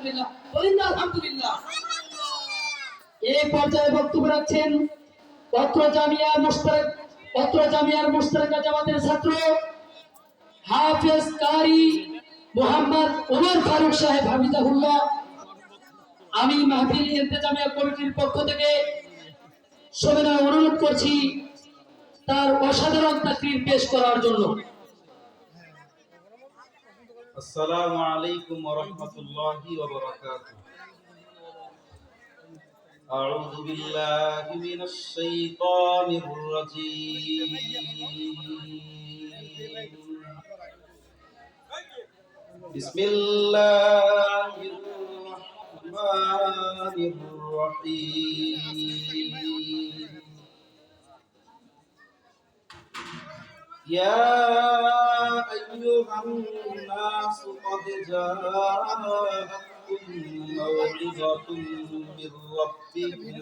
আলহামদুলিল্লাহ, বলেন না আলহামদুলিল্লাহ। এই পর্যায়ে বক্তব্য রাখছেন অত্র জামিয়ার মুশতারাকা জামাতের ছাত্র হাফেজ কারি মোহাম্মদ ওমর ফারুক সাহেব হাফিজাহুল্লাহ। আমি মাহফিল ইন্তেজামিয়া কমিটির পক্ষ থেকে সবিনয় অনুরোধ করছি তার অসাধারণ তাকরীর পেশ করার জন্য। আসসালামু আলাইকুম ওয়া রাহমাতুল্লাহি ওয়া বারাকাতুহু। আউযু বিল্লাহি মিনাশ শাইতানির রাজীম। বিসমিল্লাহির রাহমানির রাহিম। يا أيها الناس قد جاءتكم موعظة من ربكم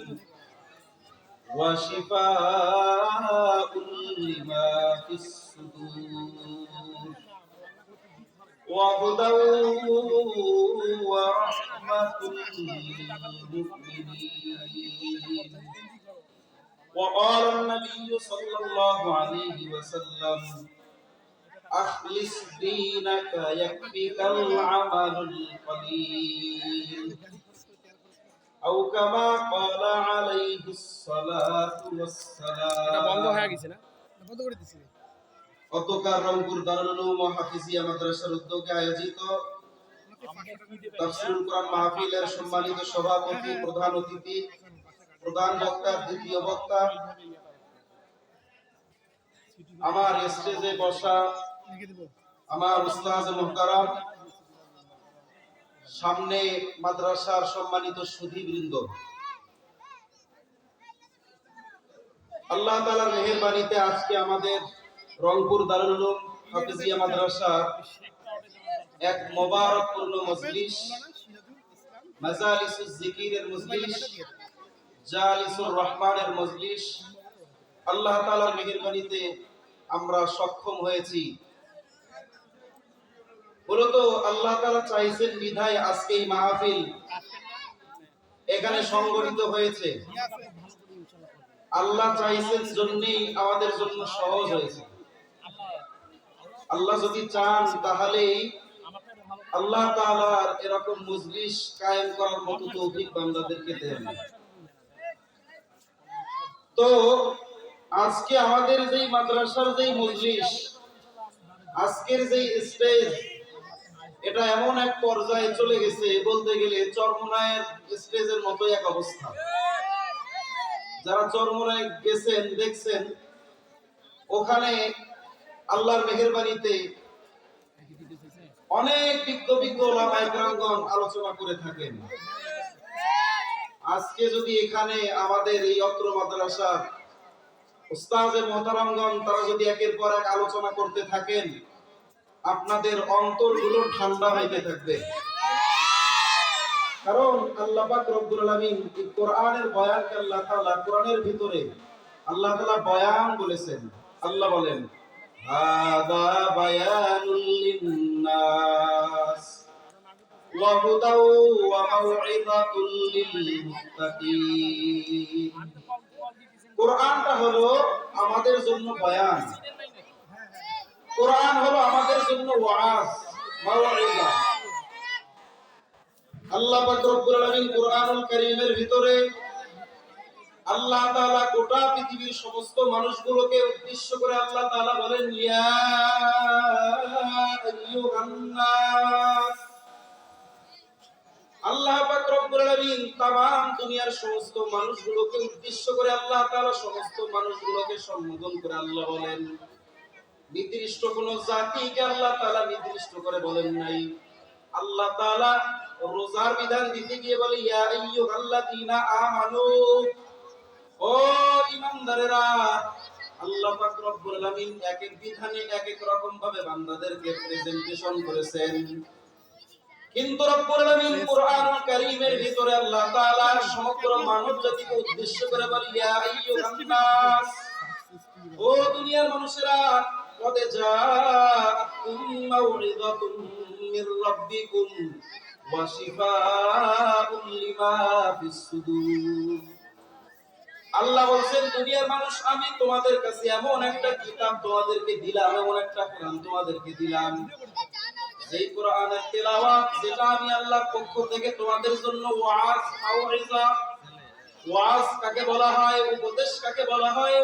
وشفاء لما في الصدور وهدى ورحمة للمؤمنين. وقال النبي صلى الله عليه وسلم أخلص دينك يكفيك العمل القليل أو كما قال عليه الصلاة والسلام. অতকার রংপুর দারুল উলুম ও হাফিজিয়া মাদ্রাসার উদ্যোগে আয়োজিত তাফসীরুল কোরআন মাহফিলের সম্মানিত সভাপতি, প্রধান অতিথি, প্রধান বক্তা, দ্বিতীয় বক্তা, আমার স্টেজে বসা আমার উস্তাদ মুহতারাম, সামনে মাদ্রাসার সম্মানিত সুধীবৃন্দ, আল্লাহ তাআলার মেহেরবানিতে আজকে আমাদের রংপুর দারুল উলুম হাফিজিয়া মাদ্রাসার এক মোবারকপূর্ণ মজলিস, মাজালিসুজ যিকিরের মজলিস, জালিসুর রহমানের মজলিস, আল্লাহ তাআলার মেহেরবানিতে আমরা সক্ষম হয়েছি। মূলত আল্লাহ তাআলা চাইছেন বিধায় আজকে এই মাহফিল এখানে সংগঠিত হয়েছে। আল্লাহ চাইছেন জন্যই আমাদের জন্য সহজ হয়েছে। আল্লাহ যদি চান তাহলেই আল্লাহ তাআলার এরকম মজলিস কায়েম করার মতো তৌফিক বান্দাদেরকে দেন। তো আজকে আমাদের যেই মাদ্রাসার যেই মজলিস, আজকের যেই স্টেজ, এটা এমন এক পর্যায়ে চলে গেছে, বলতে গেলে চরমোনাইয়ের স্টেজের মতো এক অবস্থা। যারা চরমোনাই গেছেন দেখছেন, ওখানে আল্লাহর মেহেরবানিতে অনেক বিজ্ঞ ওলামায়ে কেরামগণ আলোচনা করে থাকেন। আজকে যদি এখানে আমাদের এই অত্র মাদ্রাসার উস্তাদে মুহতারামগণ তারা যদি একের পর এক আলোচনা করতে থাকেন, আপনাদের অন্তরগুলো ঠান্ডা হইতে থাকবে। কারণ আল্লাহ পাক রব্বুল আলামিন এই কোরআনের বয়ানকে আল্লাহ তাআলা কোরআনের ভিতরে আল্লাহ তাআলা বয়ান বলেছেন। আল্লাহ বলেন, হাদা বায়ানুল লিন্নাস ওয়া হুদাও ওয়া মাউইযাতুল লিল মুত্তাকিন। কোরআনটা হলো আমাদের জন্য বয়ান, কোরআন হলো আমাদের জন্য ওয়াজ, মাউইযা। আল্লাহ পাক রব্বুল আলামিন কোরআনুল কারীমের ভিতরে আল্লাহ তাআলা গোটা পৃথিবীর সমস্ত মানুষগুলোকে উদ্দেশ্য করে আল্লাহ তাআলা বলেন, ইয়া আইয়ুহান নাস। আল্লাহ পাক রব্বুল আলামিন তামাম দুনিয়ার সমস্ত মানুষগুলোকে উদ্দেশ্য করে আল্লাহ তাআলা সমস্ত মানুষগুলোকে সম্বোধন করে আল্লাহ বলেন। নির্দিষ্ট কোন জাতিকে আল্লাহ তাআলা নির্দিষ্ট করে বলেন নাই। আল্লাহ তাআলা রোজার বিধান দিতে গিয়ে বলে, ইয়া আইয়ুহাল্লাযীনা আমানু, ও ঈমানদারেরা। আল্লাহ পাক রব্বুল আলামিন এক এক বিধানে এক এক রকম ভাবে বান্দাদেরকে প্রেজেন্টেশন করেছেন। কিন্তু রব্বুল আলামিন কোরআনুল কারীমের ভিতরে আল্লাহ তাআলা সমগ্র মানব জাতিকে উদ্দেশ্য করে বলে, ইয়া আইয়ুহান নাস, ও দুনিয়ার মানুষেরা, কদ জাআতুম মাউইযাতুম মির রাব্বিকুম ওয়া শিফাউন লিমা ফিস সুদূর। আল্লাহ বলেন দুনিয়ার মানুষ আমি তোমাদের কাছে এমন একটা কিতাব তোমাদেরকে দিলাম, এমন একটা কোরআন তোমাদেরকে দিলাম, যেই কোরআনের তেলাওয়াত যেটা আমি আল্লাহর পক্ষ থেকে তোমাদের জন্য ওয়াজ মাউইজা। ওয়াজ কাকে বলা হয়, উপদেশ কাকে বলা হয়?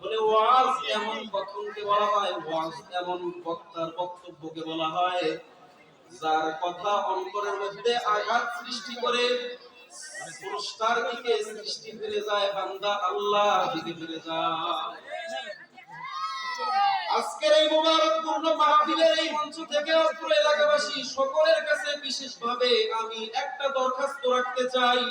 বলে ওয়াজ এমন কথনকে বলা হয়, ওয়াজ এমন বক্তার বক্তব্যকে বলা হয় যার কথা অন্তরের মধ্যে আঘাত সৃষ্টি করে, স্রষ্টার দিকে সৃষ্টি ফিরে যায়, বান্দা আল্লাহর দিকে ফিরে যায়। আজকের এই মুবারকপূর্ণ মাহফিলের এই মঞ্চ থেকে পুরো এলাকাবাসী সকলের কাছে বিশেষভাবে আমি একটা দরখাস্ত রাখতে চাই।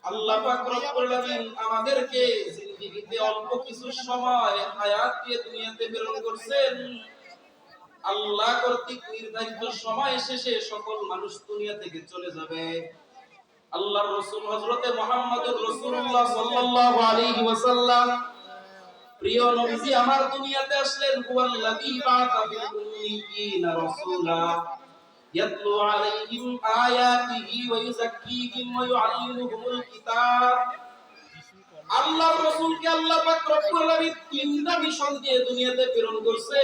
আল্লাহ পাক রব্বুল আলামিন আমাদেরকে জিন্দেগিতে অল্প কিছু সময় হায়াত দিয়ে দুনিয়াতে প্রেরণ করেছেন। আল্লাহ কর্তৃক নির্ধারিত সময় শেষে সকল মানুষ দুনিয়া থেকে চলে যাবে। আল্লাহর রাসূল হযরতে মুহাম্মদুর রাসূলুল্লাহ সাল্লাল্লাহু আলাইহি ওয়াসাল্লাম প্রিয় নবীজি আমার দুনিয়াতে আসলেন, হুয়াল্লাযী বা'আথা ফিল উম্মিয়িনা রাসূলা ইয়াতলু আলাইহিম আয়াতিহি ওয়া ইউযাক্কিহিম ওয়া ইউআল্লিমুহুমুল কিতাব। আল্লাহর রাসূলকে আল্লাহ পাক রব্বুল আলামিন তিনটা মিশন দিয়ে দুনিয়াতে প্রেরণ করছে।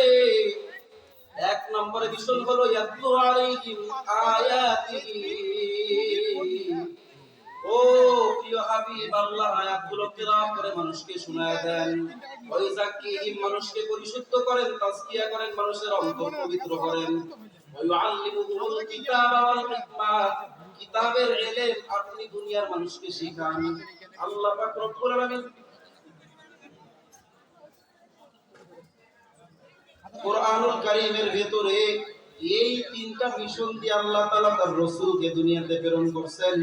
এক নম্বরে মিশন হলো ইয়াতলু আলাইহিম আয়াতিহি। ও প্রিয় হাবিব, আল্লাহ আয়াতগুলো তেলাওয়াত করে মানুষকে শোনায় দেন। ওই যাক্কিহিম, মানুষকে পরিশুদ্ধ করেন, তাজকিয়া করেন, মানুষের অন্তর পবিত্র করেন। ওয়া ইউআল্লিমুহুমুল কিতাবা ওয়াল হিকমা, কিতাবের ইলম আপনি দুনিয়ার মানুষকে শেখান। আল্লাহ পাক রব্বুল আলামিন কোরআনুল কারীমের ভিতরে এই তিনটা মিশন দিয়ে আল্লাহ তাআলা তার রাসূলকে দুনিয়াতে প্রেরণ করেছেন।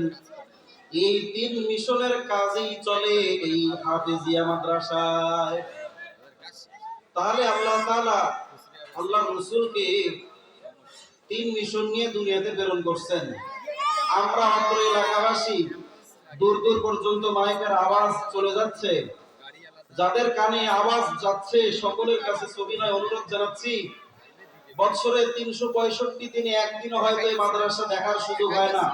এই তিন মিশনের কাজেই চলে এই হাফেজিয়া মাদ্রাসায়। তাহলে আল্লাহ তাআলা আল্লাহর রাসূলকে তিন মিশন নিয়ে দুনিয়াতে প্রেরণ করছেন। আমরা অত্র এলাকাবাসী দূর দূর পর্যন্ত মাইকের আওয়াজ চলে যাচ্ছে, যাদের কানে আওয়াজ যাচ্ছে সকলের কাছে সবিনয় অনুরোধ জানাচ্ছি, বছরে 365 দিনে একদিনও হয়তো এই মাদ্রাসা দেখার সুযোগ হয় না,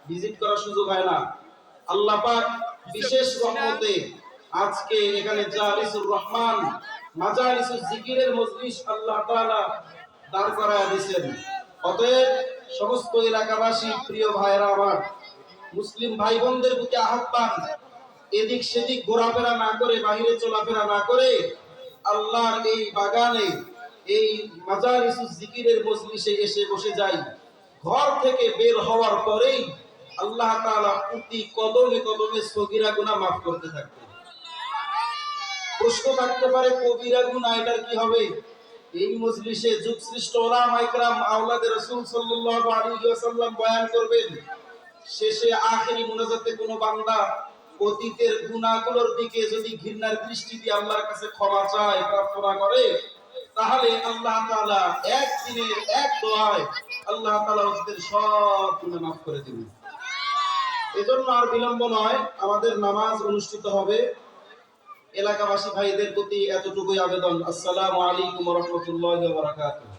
ভিজিট করার সুযোগ হয় না। আল্লাহ পাক বিশেষ রহমতে আজকে এখানে জালিসুর রহমান মাজালিসুজ জিকিরের মজলিস আল্লাহ তাআলা দাঁড় করায় দিয়েছেন। অতএব সমস্ত এলাকাবাসী, প্রিয় ভাইরা আমার, মুসলিম ভাই বোনদের প্রতি আহ্বান, এদিক সেদিক ঘোরাফেরা না করে, বাহিরে চলাফেরা না করে আল্লাহর এই বাগানে, এই মাজালিসুজ জিকিরের মজলিসে এসে বসে যাই। ঘর থেকে বের হওয়ার পরেই আল্লাহ তাআলা প্রতি কদমে কদমে সগীরা গুনাহ মাফ করতে থাকবে। প্রশ্ন থাকতে পারে কবিরা গুনাহ এটার কি হবে? এই মজলিসে যুগশ্রেষ্ঠ উলামায়ে কেরাম আওলাদে রাসূল সাল্লাল্লাহু আলাইহি ওয়াসাল্লাম বয়ান করবেন। শেষে আখেরি মুনাজাতে কোনো বান্দা অতীতের গুনাহগুলোর দিকে যদি ঘৃণার দৃষ্টি দিয়ে আল্লাহর কাছে ক্ষমা চায়, প্রার্থনা করে, তাহলে আল্লাহ তাআলা একদিনের এক দোয়ায় আল্লাহ তাআলা ওদের সব গুনাহ মাফ করে দিবেন। এজন্য আর বিলম্ব নয়, আমাদের নামাজ অনুষ্ঠিত হবে। এলাকাবাসী ভাইদের প্রতি এতটুকুই আবেদন। আসসালামু আলাইকুম ওয়া রাহমাতুল্লাহি ওয়া বারাকাতুহু।